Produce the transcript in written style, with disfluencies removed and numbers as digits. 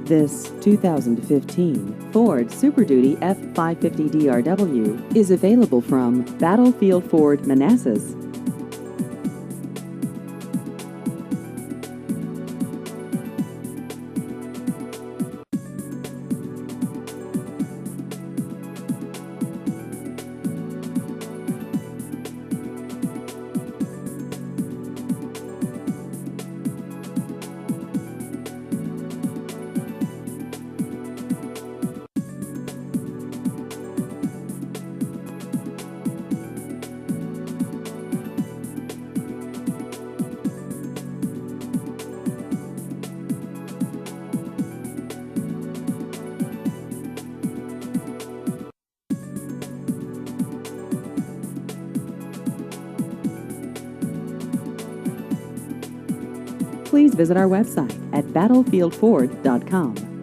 This 2015 Ford Super Duty F550 DRW is available from Battlefield Ford Manassas. Please visit our website at battlefieldford.com.